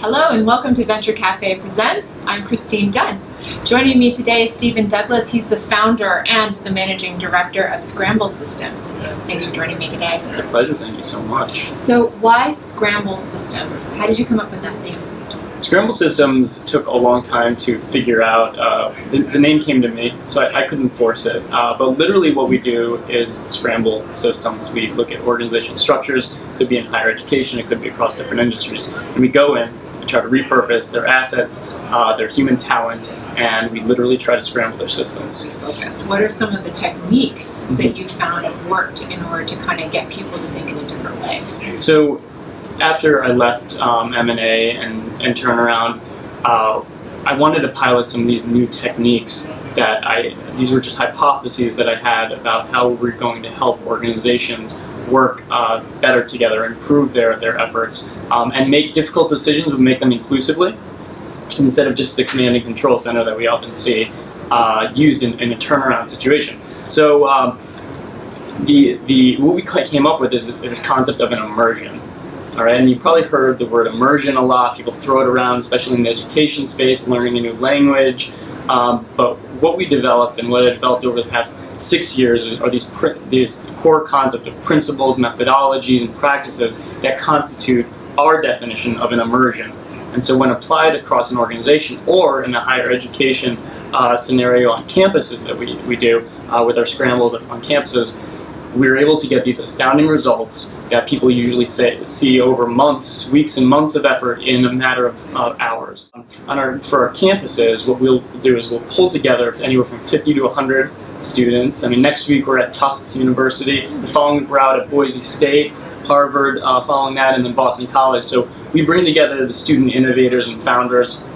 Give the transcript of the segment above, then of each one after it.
Hello and welcome to Venture Café Presents. I'm Christine Dunn. Joining me today is Stephen Douglas. He's the founder and the managing director of Scramble Systems. Thanks for joining me today. It's a pleasure. Thank you so much. So why Scramble Systems? How did you come up with that name? Scramble Systems took a long time to figure out. The name came to me, so I couldn't force it. But literally what we do is scramble systems. We look at organizational structures. It could be in higher education. It could be across different industries. And we go in and try to repurpose their assets, their human talent, and we literally try to scramble their systems. Focus. What are some of the techniques that you found have worked in order to kind of get people to think in a different way? So after I left M&A and Turnaround, I wanted to pilot some of these new techniques these were just hypotheses that I had about how we're going to help organizations work better together, improve their efforts, and make difficult decisions, but make them inclusively, instead of just the command and control center that we often see used in a turnaround situation. So what we came up with is this concept of an immersion. All right, and you've probably heard the word immersion a lot. People throw it around, especially in the education space, learning a new language. But what we developed and what I developed over the past 6 years are these core concepts of principles, methodologies, and practices that constitute our definition of an immersion. And so when applied across an organization or in a higher education scenario on campuses that we do with our scrambles on campuses, we're able to get these astounding results that people usually see over months, weeks and months of effort in a matter of hours. For our campuses, what we'll do is we'll pull together anywhere from 50 to 100 students. I mean, next week we're at Tufts University, the following week we're out at Boise State, Harvard following that, and then Boston College. So we bring together the student innovators and founders.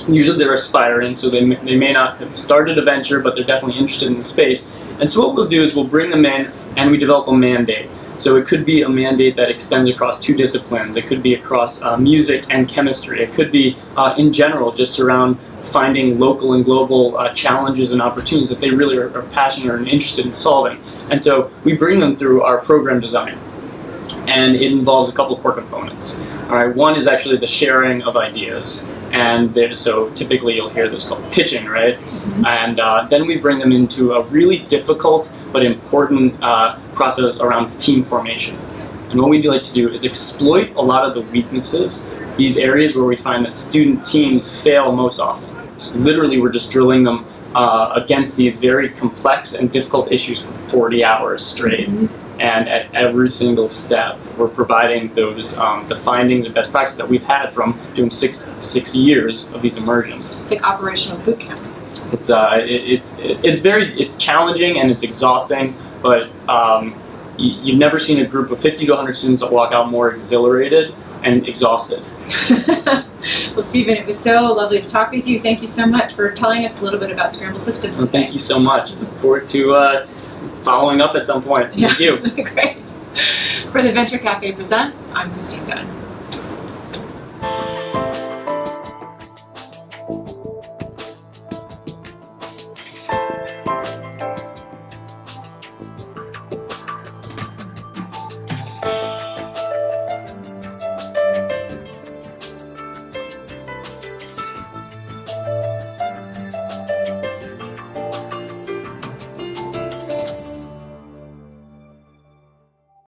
Usually they're aspiring, so they may not have started a venture, but they're definitely interested in the space. And so what we'll do is we'll bring them in and we develop a mandate. So it could be a mandate that extends across 2 disciplines. It could be across music and chemistry. It could be in general just around finding local and global challenges and opportunities that they really are passionate and interested in solving. And so we bring them through our program design. And it involves a couple core components. All right, one is actually the sharing of ideas, and so typically you'll hear this called pitching, right? Mm-hmm. And then we bring them into a really difficult but important process around team formation. And what we like to do is exploit a lot of the weaknesses, these areas where we find that student teams fail most often. So literally, we're just drilling them against these very complex and difficult issues for 40 hours straight. Mm-hmm. And at every single step, we're providing those the findings and best practices that we've had from doing six years of these immersions. It's like operational boot camp. It's challenging and it's exhausting, but you've never seen a group of 50 to 100 students that walk out more exhilarated and exhausted. Well, Stephen, it was so lovely to talk with you. Thank you so much for telling us a little bit about Scramble Systems. Well, thank you so much. Look forward to following up at some point. Thank you. Great. For the Venture Café Presents, I'm Christine Dunn.